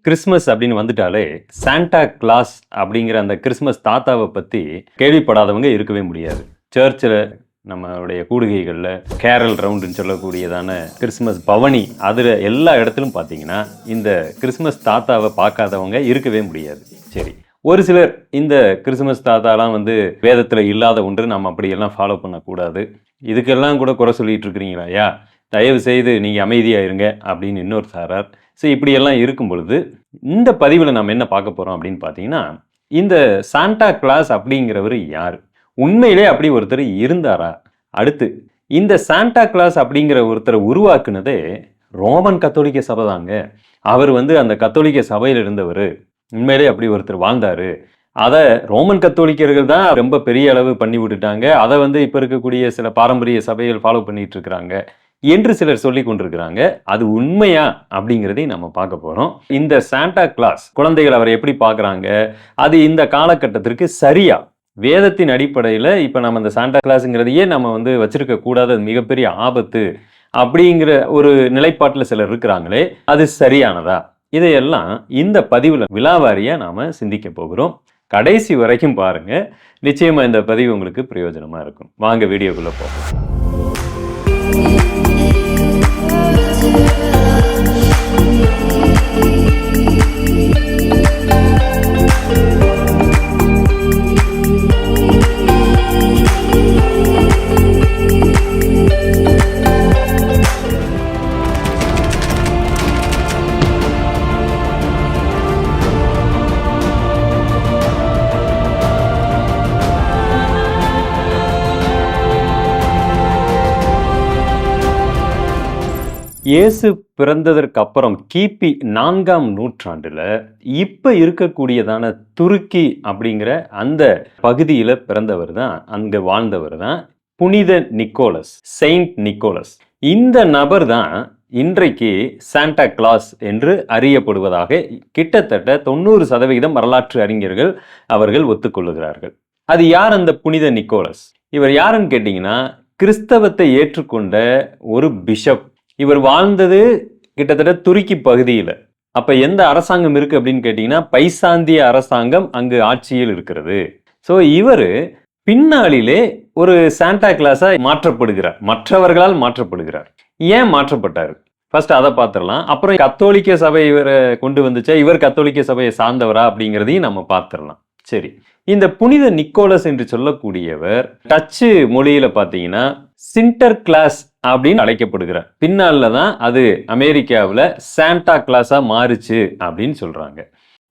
Christmas அப்படின்னு வந்துட்டாலே Santa Claus அப்படிங்கிற அந்த கிறிஸ்மஸ் தாத்தாவை பற்றி கேள்விப்படாதவங்க இருக்கவே முடியாது. சர்ச்சில் நம்மளுடைய கூடுகைகளில் கேரல் ரவுண்டுன்னு சொல்லக்கூடியதான கிறிஸ்மஸ் பவனி அதில் எல்லா இடத்துலும் பார்த்தீங்கன்னா இந்த கிறிஸ்மஸ் தாத்தாவை பார்க்காதவங்க இருக்கவே முடியாது. சரி, ஒரு சிலர் இந்த கிறிஸ்மஸ் தாத்தாலாம் வேதத்தில் இல்லாத ஒன்று, நம்ம அப்படியெல்லாம் ஃபாலோ பண்ணக்கூடாது, இதுக்கெல்லாம் கூட குறை சொல்லிட்டு இருக்கிறீங்களா ஐயா, தயவு செய்து நீங்கள் அமைதியாக இருங்க அப்படின்னு இன்னொரு சாரார். ஸோ இப்படியெல்லாம் இருக்கும் பொழுது இந்த பதிவில் நம்ம என்ன பார்க்க போகிறோம் அப்படின்னு பார்த்தீங்கன்னா, இந்த சாண்டா கிளாஸ் அப்படிங்கிறவர் யார், உண்மையிலே அப்படி ஒருத்தர் இருந்தாரா, அடுத்து இந்த சாண்டா கிளாஸ் அப்படிங்கிற ஒருத்தரை உருவாக்குனதே ரோமன் கத்தோலிக்க சபை தாங்க. அவர் அந்த கத்தோலிக்க சபையில் இருந்தவர், உண்மையிலே அப்படி ஒருத்தர் வாழ்ந்தாரு. அதை ரோமன் கத்தோலிக்கர்கள் தான் ரொம்ப பெரிய அளவு பண்ணி விட்டுட்டாங்க. அதை இப்போ இருக்கக்கூடிய சில பாரம்பரிய சபைகள் ஃபாலோ பண்ணிட்டு இருக்கிறாங்க என்று சிலர் சொல்லி கொண்டிருக்கிறாங்க. அது உண்மையா அப்படிங்கிறதை நம்ம பார்க்க போறோம். இந்த சாண்டா கிளாஸ் குழந்தைகள் அவரை எப்படி பார்க்குறாங்க, அது இந்த காலகட்டத்திற்கு சரியா, வேதத்தின் அடிப்படையில் இப்போ நம்ம இந்த சாண்டா கிளாஸுங்கிறதையே நம்ம வச்சிருக்க கூடாது, அது மிகப்பெரிய ஆபத்து அப்படிங்கிற ஒரு நிலைப்பாட்டில் சிலர் இருக்கிறாங்களே, அது சரியானதா, இதையெல்லாம் இந்த பதிவில் விலாவாரியாக நாம சிந்திக்க போகிறோம். கடைசி வரைக்கும் பாருங்க, நிச்சயமா இந்த பதிவு உங்களுக்கு பிரயோஜனமா இருக்கும். வாங்க வீடியோக்குள்ள போகலாம். இயேசு பிறந்ததற்கு அப்புறம் கிபி 4ஆம் நூற்றாண்டுல இப்ப இருக்கக்கூடியதான துருக்கி அப்படிங்கிற அந்த பகுதியில பிறந்தவர் தான், அங்க வாழ்ந்தவர் தான் புனித நிக்கோலஸ், செயின்ட் நிக்கோலஸ். இந்த நபர் தான் இன்றைக்கு சாண்டா கிளாஸ் என்று அறியப்படுவதாக கிட்டத்தட்ட 90% வரலாற்று அறிஞர்கள் அவர்கள் ஒத்துக்கொள்ளுகிறார்கள். அது யார் அந்த புனித நிக்கோலஸ்? இவர் யாருன்னு கேட்டீங்கன்னா, கிறிஸ்தவத்தை ஏற்றுக்கொண்ட ஒரு பிஷப். இவர் வாழ்ந்தது கிட்டத்தட்ட துருக்கி பகுதியில். அப்ப எந்த அரசாங்கம் இருக்கு அப்படின்னு கேட்டீங்கன்னா, பைசாந்திய அரசாங்கம் அங்கு ஆட்சியில் இருக்கிறது. ஸோ இவர் பின்னாளிலே ஒரு சாண்டா கிளாஸா மாற்றப்படுகிறார், மற்றவர்களால் மாற்றப்படுகிறார். ஏன் மாற்றப்பட்டார், ஃபர்ஸ்ட் அதை பார்த்துடலாம். அப்புறம் கத்தோலிக்க சபை இவரை கொண்டு வந்துச்சா, இவர் கத்தோலிக்க சபையை சார்ந்தவரா அப்படிங்கிறதையும் நம்ம பார்த்துடலாம். சரி, இந்த புனித நிக்கோலஸ் என்று சொல்லக்கூடியவர் டச்சு மொழியில பார்த்தீங்கன்னா சின்டர் கிளாஸ் அப்படின்னு அழைக்கப்படுகிறார். பின்னால தான் அது அமெரிக்காவில் சாண்டா கிளாஸா மாறுச்சு அப்படின்னு சொல்றாங்க.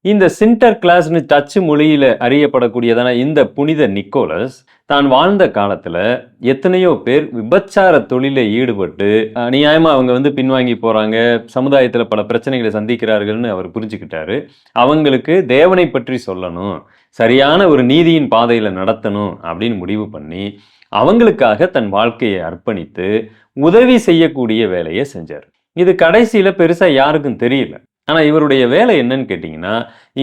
இந்த சின்டர் கிளாஸ்னு டச்சு மொழியில அறியப்படக்கூடியதான இந்த புனித நிக்கோலஸ் தான் வாழ்ந்த காலத்துல எத்தனையோ பேர் விபச்சார தொழில ஈடுபட்டு அநியாயமா அவங்க பின்வாங்கி போறாங்க, சமுதாயத்துல பல பிரச்சனைகளை சந்திக்கிறார்கள்னு அவர் புரிஞ்சுக்கிட்டாரு. அவங்களுக்கு தேவனை பற்றி சொல்லணும், சரியான ஒரு நீதியின் பாதையில நடத்தணும் அப்படின்னு முடிவு பண்ணி அவங்களுக்காக தன் வாழ்க்கையை அர்ப்பணித்து உதவி செய்யக்கூடிய வேலையை செஞ்சார். இது கடைசியில பெருசா யாருக்கும் தெரியல. ஆனா இவருடைய வேலை என்னன்னு கேட்டீங்கன்னா,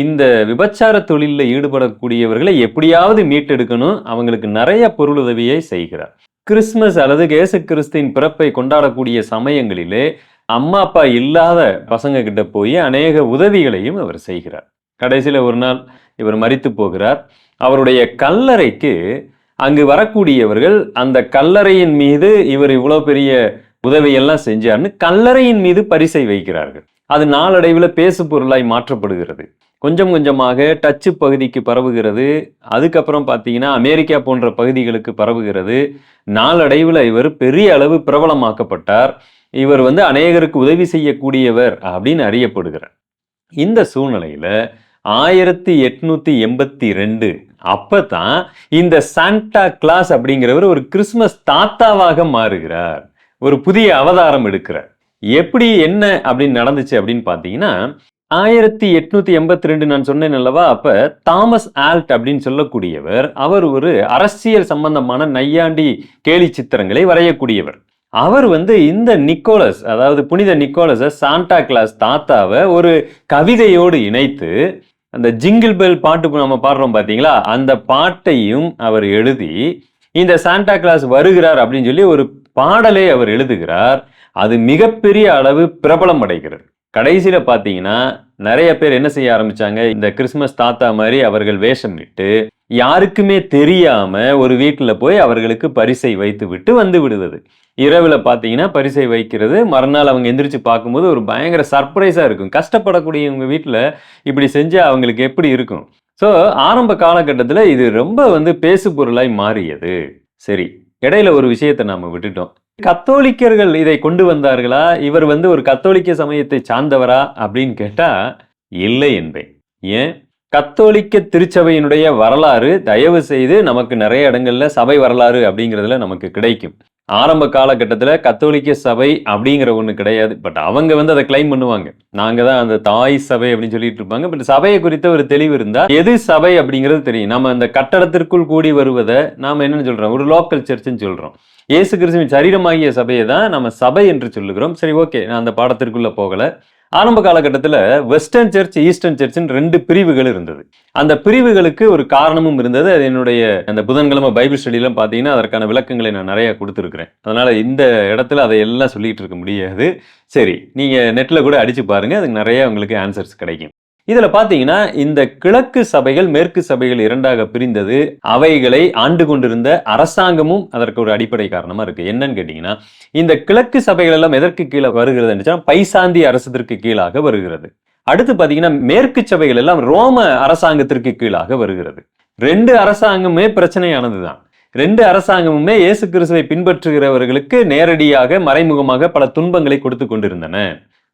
இந்த விபச்சார தொழிலில் ஈடுபடக்கூடியவர்களை எப்படியாவது மீட்டெடுக்கணும், அவங்களுக்கு நிறைய பொருளுதவியை செய்கிறார். கிறிஸ்துமஸ் அல்லது இயேசு கிறிஸ்துவின் பிறப்பை கொண்டாடக்கூடிய சமயங்களிலே அம்மா அப்பா இல்லாத பசங்க கிட்ட போய் அநேக உதவிகளையும் அவர் செய்கிறார். கடைசியில ஒரு நாள் இவர் மரித்து போகிறார். அவருடைய கல்லறைக்கு அங்கு வரக்கூடியவர்கள் அந்த கல்லறையின் மீது இவர் இவ்வளவு பெரிய உதவியெல்லாம் செஞ்சார்னு கல்லறையின் மீது பரிசை வைக்கிறார்கள். அது நாளடைவில் பேசு பொருளாய் மாற்றப்படுகிறது. கொஞ்சம் கொஞ்சமாக டச்சு பகுதிக்கு பரவுகிறது. அதுக்கப்புறம் பார்த்தீங்கன்னா அமெரிக்கா போன்ற பகுதிகளுக்கு பரவுகிறது. நாளடைவில் இவர் பெரிய அளவு பிரபலமாக்கப்பட்டார். இவர் அநேகருக்கு உதவி செய்யக்கூடியவர் அப்படின்னு அறியப்படுகிறார். இந்த சூழ்நிலையில 1882 அப்பதான் இந்த சாண்டா கிளாஸ் அப்படிங்கிறவர் ஒரு கிறிஸ்துமஸ் தாத்தாவாக மாறுகிறார், ஒரு புதிய அவதாரம் எடுக்கிறார். எப்படி என்ன அப்படின்னு நடந்துச்சு அப்படின்னு பாத்தீங்கன்னா, 1882 நான் சொன்னேன் அல்லவா, அப்ப தாமஸ் ஆல்ட் அப்படின்னு சொல்லக்கூடியவர், அவர் ஒரு அரசியல் சம்பந்தமான நையாண்டி கேலி சித்திரங்களை வரையக்கூடியவர். அவர் இந்த நிக்கோலஸ், அதாவது புனித நிக்கோலஸை சாண்டா கிளாஸ் தாத்தாவை ஒரு கவிதையோடு இணைத்து அந்த ஜிங்கிள் பெல் பாட்டு நம்ம பாடுறோம் பாத்தீங்களா, அந்த பாட்டையும் அவர் எழுதி இந்த சாண்டா கிளாஸ் வருகிறார் அப்படின்னு சொல்லி ஒரு பாடலை அவர் எழுதுகிறார். அது மிகப்பெரிய அளவு பிரபலம் அடைகிறது. கடைசியில பார்த்தீங்கன்னா, நெறைய பேர் என்ன செய்ய ஆரம்பிச்சாங்க, இந்த கிறிஸ்துமஸ் தாத்தா மாரி அவர்கள் வேஷமிட்டு, யாருக்குமே தெரியாம ஒரு வீட்ல போய் அவர்களுக்கு பரிசை வைத்துவிட்டு வந்து விடுவது. இரவுல பார்த்தீங்கன்னா, பரிசை வைக்கிறது. மறுநாள் அவங்க எந்திரிச்சு பார்க்கும்போது ஒரு பயங்கர சர்ப்ரைஸா இருக்கும். கஷ்டப்படக்கூடியவங்க வீட்ல இப்படி செஞ்சா அவங்களுக்கு எப்படி இருக்கும்? ஸோ, ஆரம்ப காலகட்டத்தில இது ரொம்ப பேசு பொருளாய் மாறியது. சரி, இடையில ஒரு விஷயத்த நாம விட்டுட்டோம். கத்தோலிக்கர்கள் இதை கொண்டு வந்தார்களா? இவர் ஒரு கத்தோலிக்க சமயத்தை சார்ந்தவரா? அப்படின்னு கேட்டா, இல்லை என்பேன். ஏன்? கத்தோலிக்க திருச்சபையினுடைய வரலாறு தயவு செய்து நமக்கு நெறைய இடங்கள்ல சபை வரலாறு அப்படிங்கிறதுல நமக்கு கிடைக்கும். ஆரம்ப காலகட்டத்தில கத்தோலிக்க சபை அப்படிங்கிற ஒண்ணு கிடையாது. பட் அவங்க அத கிளைம் பண்ணுவாங்க. நாங்க தான் அந்த தாய் சபை அப்படின்னு சொல்லிட்டு இருப்பாங்க. பட் சபையை குறித்த ஒரு தெளிவு இருந்தா, எது சபை அப்படிங்கிறது தெரியும். நம்ம அந்த கட்டடத்திற்குள் கூடி வருவத நாம என்னன்னு சொல்றோம்? ஒரு லோக்கல் சர்ச்ன்னு சொல்றோம். இயேசு கிறிஸ்துவின் சரீரமாகிய சபையை தான் நம்ம சபை என்று சொல்லுகிறோம். சரி, ஓகே, நான் அந்த பாடத்திற்குள்ள போகல. ஆரம்ப காலகட்டத்தில் வெஸ்டர்ன் சர்ச், ஈஸ்டர்ன் சர்ச்னு 2 பிரிவுகள் இருந்தது. அந்த பிரிவுகளுக்கு ஒரு காரணமும் இருந்தது. அது என்னுடைய அந்த புதன்கிழமை பைபிள் ஸ்டடிலாம் பார்த்தீங்கன்னா, அதற்கான விளக்கங்களை நான் நிறைய கொடுத்துருக்கிறேன். அதனால இந்த இடத்துல அதை எல்லாம் சொல்லிட்டு இருக்க முடியாது. சரி, நீங்க நெட்ல கூட அடிச்சு பாருங்க. அதுக்கு நிறைய உங்களுக்கு ஆன்சர்ஸ் கிடைக்கும். இதுல பாத்தீங்கன்னா, இந்த கிழக்கு சபைகள் மேற்கு சபைகள் 2ஆக பிரிந்தது. அவைகளை ஆண்டு கொண்டிருந்த அரசாங்கமும் அதற்கு ஒரு அடிப்படை காரணமா இருக்கு. என்னன்னு கேட்டீங்கன்னா, இந்த கிழக்கு சபைகள் எல்லாம் எதற்கு கீழே வருகிறது? பைசாந்திய அரசத்திற்கு கீழாக வருகிறது. அடுத்து பாத்தீங்கன்னா, மேற்கு சபைகள் எல்லாம் ரோம அரசாங்கத்திற்கு கீழாக வருகிறது. 2 அரசாங்கமே பிரச்சனையானதுதான். 2 அரசாங்கமுமே இயேசு கிறிஸ்துவை பின்பற்றுகிறவர்களுக்கு நேரடியாக மறைமுகமாக பல துன்பங்களை கொடுத்து கொண்டிருந்தன.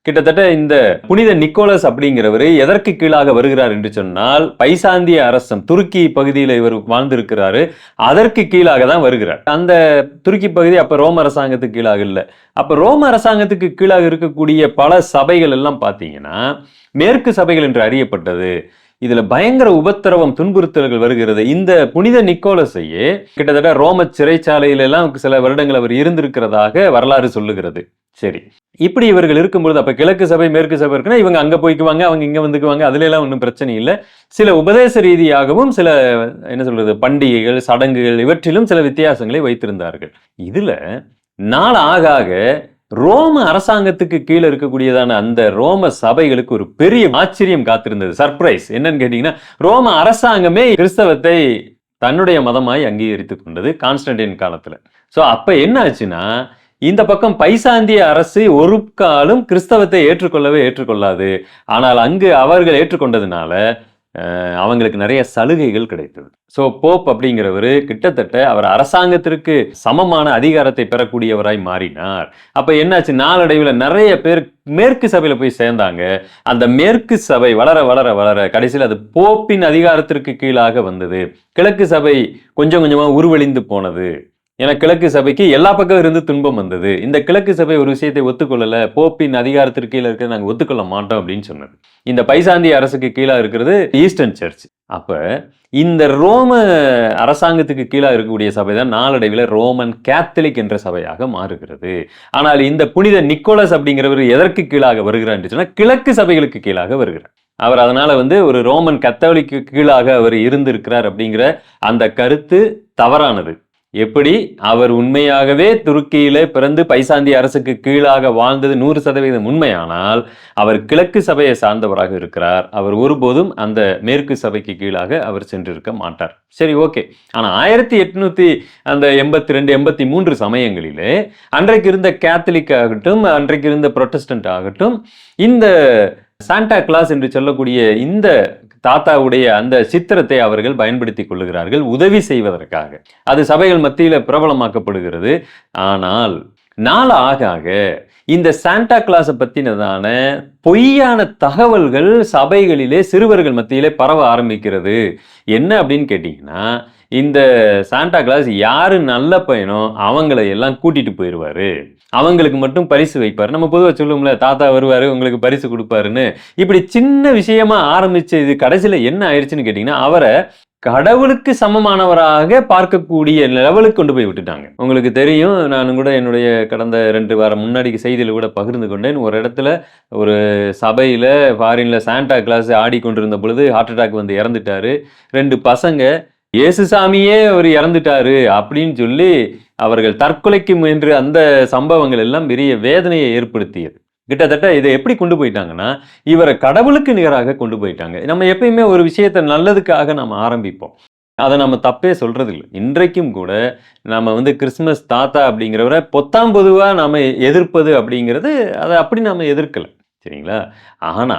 கிட்டத்தட்ட இந்த புனித நிக்கோலஸ் அப்படிங்கிறவர் எதற்கு கீழாக வருகிறார் என்று சொன்னால், பைசாந்திய அரசன் துருக்கி பகுதியில் இவர் வாழ்ந்திருக்கிறாரு. அதற்கு கீழாக தான் வருகிறார். அந்த துருக்கி பகுதி அப்ப ரோம அரசாங்கத்துக்கு கீழாக இல்லை. அப்ப ரோம அரசாங்கத்துக்கு கீழாக இருக்கக்கூடிய பல சபைகள் எல்லாம் பார்த்தீங்கன்னா மேற்கு சபைகள் என்று அறியப்பட்டது. இதுல பயங்கர உபத்திரவம், துன்புறுத்தல்கள் வருகிறது. இந்த புனித நிக்கோலஸையே கிட்டத்தட்ட ரோம சிறைச்சாலையில எல்லாம் சில வருடங்கள் அவர் இருந்திருக்கிறதாக வரலாறு சொல்லுகிறது. சரி, இப்படி இவர்கள் இருக்கும்பொழுது அப்ப கிழக்கு சபை மேற்கு சபை இருக்குன்னா இவங்க அங்க போய்க்குவாங்க, அவங்க இங்க வந்துக்குவாங்க, அதுல எல்லாம் ஒன்றும் பிரச்சனை இல்லை. சில உபதேச ரீதியாகவும் சில என்ன சொல்றது பண்டிகைகள், சடங்குகள் இவற்றிலும் சில வித்தியாசங்களை வைத்திருந்தார்கள். இதுல நாள் ஆக ஆக ரோம அரசாங்கத்துக்கு கீழே இருக்கக்கூடியதான அந்த ரோம சபைகளுக்கு ஒரு பெரிய ஆச்சரியம் காத்திருந்தது. சர்ப்ரைஸ் என்னன்னு கேட்டீங்கன்னா, ரோம அரசாங்கமே கிறிஸ்தவத்தை தன்னுடைய மதமாய் அங்கீகரித்துக் கொண்டது கான்ஸ்டன்டைன் காலத்துல. சோ அப்ப என்ன ஆச்சுன்னா, இந்த பக்கம் பைசாந்திய அரசு ஒரு காலம் கிறிஸ்தவத்தை ஏற்றுக்கொள்ளாது. ஆனால் அங்கு அவர்கள் ஏற்றுக்கொண்டதுனால அவங்களுக்கு நிறைய சலுகைகள் கிடைத்தது. சோ போப் அப்படிங்கிறவரு கிட்டத்தட்ட அவர் அரசாங்கத்திற்கு சமமான அதிகாரத்தை பெறக்கூடியவராய் மாறினார். அப்ப என்னாச்சு, நாளடைவில் நிறைய பேர் மேற்கு சபையில போய் சேர்ந்தாங்க. அந்த மேற்கு சபை வளர வளர வளர கடைசியில் அது போப்பின் அதிகாரத்திற்கு கீழாக வந்தது. கிழக்கு சபை கொஞ்சம் கொஞ்சமா உருவழிந்து போனது. ஏன்னா கிழக்கு சபைக்கு எல்லா பக்கம் இருந்து துன்பம் வந்தது. இந்த கிழக்கு சபை ஒரு விஷயத்தை ஒத்துக்கொள்ளல, போப்பின் அதிகாரத்திற்கு கீழே இருக்கிறது நாங்க ஒத்துக்கொள்ள மாட்டோம் அப்படின்னு சொன்னது. இந்த பைசாந்திய அரசுக்கு கீழே இருக்கிறது ஈஸ்டர்ன் சர்ச். அப்ப இந்த ரோம அரசாங்கத்துக்கு கீழே இருக்கக்கூடிய சபை தான் நாளடைவில் ரோமன் கேத்தலிக் என்ற சபையாக மாறுகிறது. ஆனால் இந்த புனித நிக்கோலஸ் அப்படிங்கிறவர் எதற்கு கீழாக வருகிறார் என்று சொன்னா கிழக்கு சபைகளுக்கு கீழாக வருகிறார். அவர் அதனால ஒரு ரோமன் கத்தோலிக்கு கீழாக அவர் இருந்திருக்கிறார் அப்படிங்கிற அந்த கருத்து தவறானது. எப்படி அவர் உண்மையாகவே துருக்கியிலே பிறந்து பைசாந்திய அரசுக்கு கீழாக வாழ்ந்தது 100% உண்மையானால் அவர் கிழக்கு சபையை சார்ந்தவராக இருக்கிறார். அவர் ஒருபோதும் அந்த மேற்கு சபைக்கு கீழாக அவர் சென்றிருக்க மாட்டார். சரி, ஓகே. ஆனா 1882 83 சமயங்களிலே அன்றைக்கு இருந்த கேத்தலிக் ஆகட்டும், அன்றைக்கு இருந்த புரொட்டஸ்டன்ட் ஆகட்டும், இந்த சாண்டா கிளாஸ் என்று சொல்லக்கூடிய இந்த தாத்தாவுடைய அந்த சித்திரத்தை அவர்கள் பயன்படுத்திக் கொள்ளுகிறார்கள் உதவி செய்வதற்காக. அது சபைகள் மத்தியில பிரபலமாக்கப்படுகிறது. ஆனால் நாள் ஆக ஆக இந்த சாண்டா கிளாஸை பத்தினதான பொய்யான தகவல்கள் சபைகளிலே சிறுவர்கள் மத்தியிலே பரவ ஆரம்பிக்கிறது. என்ன அப்படின்னு கேட்டீங்கன்னா, இந்த சாண்டா கிளாஸ் யாரு நல்ல பையனோ அவங்களை எல்லாம் கூட்டிட்டு போயிடுவாரு, அவங்களுக்கு மட்டும் பரிசு வைப்பாரு. நம்ம பொதுவாக சொல்லுவோம்ல, தாத்தா வருவாரு உங்களுக்கு பரிசு கொடுப்பாருன்னு. இப்படி சின்ன விஷயமா ஆரம்பிச்சு இது கடைசியில என்ன ஆயிடுச்சுன்னு கேட்டீங்கன்னா, அவரை கடவுளுக்கு சமமானவராக பார்க்கக்கூடிய லெவலுக்கு கொண்டு போய் விட்டுட்டாங்க. உங்களுக்கு தெரியும், நானும் கூட என்னுடைய கடந்த 2 வாரம் முன்னாடி செய்தியில கூட பகிர்ந்து கொண்டேன். ஒரு இடத்துல ஒரு சபையில ஃபாரின்ல சாண்டா கிளாஸ் ஆடிக்கொண்டிருந்த பொழுது ஹார்ட் அட்டாக் வந்து இறந்துட்டாரு. 2 பசங்க இயேசுசாமியே அவர் இறந்துட்டாரு அப்படின்னு சொல்லி அவர்கள் தற்கொலைக்கு முயன்று அந்த சம்பவங்கள் எல்லாம் பெரிய வேதனையை ஏற்படுத்தியது. கிட்டத்தட்ட இதை எப்படி கொண்டு போயிட்டாங்கன்னா, இவரை கடவுளுக்கு நிகராக கொண்டு போயிட்டாங்க. நம்ம எப்பயுமே ஒரு விஷயத்த நல்லதுக்காக நம்ம ஆரம்பிப்போம். அத நம்ம தப்பே சொல்றதில்ல. இன்றைக்கும் கூட நம்ம கிறிஸ்துமஸ் தாத்தா அப்படிங்கிறவர பொத்தாம் பொதுவா நாம எதிர்ப்பது அப்படிங்கிறது, அத அப்படி நாம எதிர்க்கல. சரிங்களா? ஆனா,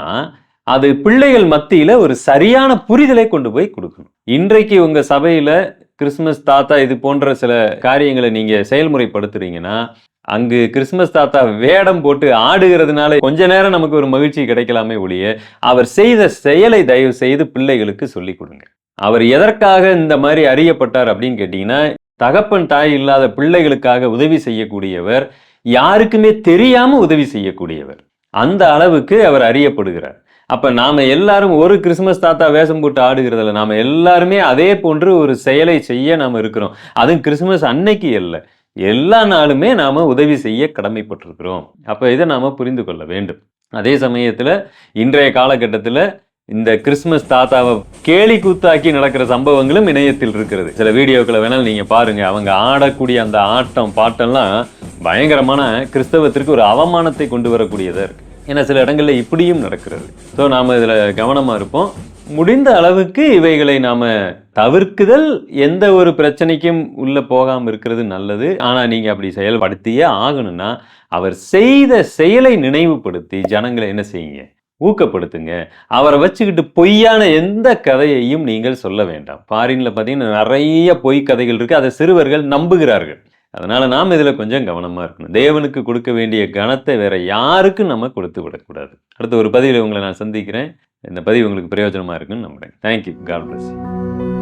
அது பிள்ளைகள் மத்தியில ஒரு சரியான புரிதலை கொண்டு போய் குடுக்கணும். இன்றைக்கு உங்க சபையில கிறிஸ்துமஸ் தாத்தா இது போன்ற சில காரியங்கள நீங்க செயல்முறைப்படுத்துறீங்கன்னா, அங்கு கிறிஸ்துமஸ் தாத்தா வேடம் போட்டு ஆடுகிறதுனால கொஞ்ச நேரம் நமக்கு ஒரு மகிழ்ச்சி கிடைக்கலாமே ஒழிய, அவர் செய்த செயலை தயவு செய்து பிள்ளைகளுக்கு சொல்லிக் கொடுங்க. அவர் எதற்காக இந்த மாரி அறியப்பட்டார் அப்படின்னு கேட்டீங்கன்னா, தகப்பன், தாய் இல்லாத பிள்ளைகளுக்காக உதவி செய்யக்கூடியவர், யாருக்குமே தெரியாம உதவி செய்யக்கூடியவர். அந்த அளவுக்கு அவர் அறியப்படுகிறார். அப்ப நாம எல்லாரும் ஒரு கிறிஸ்துமஸ் தாத்தா வேஷம் போட்டு ஆடுகிறதில்ல. நாம எல்லாருமே அதே போன்று ஒரு செயலை செய்ய நாம இருக்கிறோம். அதுவும் கிறிஸ்துமஸ் அன்னைக்கு அல்ல. எல்லா நாளுமே நாம உதவி செய்ய கடமைப்பட்டிருக்கிறோம். அப்ப இத நாம புரிந்து கொள்ள வேண்டும். அதே சமயத்துல இன்றைய காலகட்டத்துல இந்த கிறிஸ்துமஸ் தாத்தாவை கேலி கூத்தாக்கி நடக்கிற சம்பவங்களும் இணையத்தில் இருக்கிறது. சில வீடியோக்களை வேணாலும் நீங்க பாருங்க. அவங்க ஆடக்கூடிய அந்த ஆட்டம், பாட்டெல்லாம் பயங்கரமான கிறிஸ்தவத்திற்கு ஒரு அவமானத்தை கொண்டு வரக்கூடியதா இருக்கு. ஏன்னா சில இடங்கள்ல இப்படியும் நடக்கிறது. ஸோ நாம இதுல கவனமா இருப்போம். முடிந்த அளவுக்கு இவைகளை நாம தவிர்க்குதல் எந்த ஒரு பிரச்சனைக்கும் உள்ள போகாம இருக்கிறது நல்லது. ஆனா நீங்க அப்படி செயல்படுத்தியே ஆகணும்னா, அவர் செய்த செயலை நினைவுபடுத்தி ஜனங்களை என்ன செய்யுங்க? ஊக்கப்படுத்துங்க. அவரை வச்சுக்கிட்டு பொய்யான எந்த கதையையும் நீங்கள் சொல்ல வேண்டாம். ஃபாரின்ல பார்த்தீங்கன்னா நெறைய பொய் கதைகள் இருக்கு. அதை சிறுவர்கள் நம்புகிறார்கள். அதனால நாம இதுல கொஞ்சம் கவனமா இருக்கணும். தேவனுக்கு கொடுக்க வேண்டிய கனத்தை வேற யாருக்கும் நம்ம கொடுத்து விடக்கூடாது. அடுத்த ஒரு பதிவில் உங்களை நான் சந்திக்கிறேன். இந்த பதிவு உங்களுக்கு பிரயோஜனமா இருக்குன்னு நம்புறேன். தேங்க்யூ. God bless you.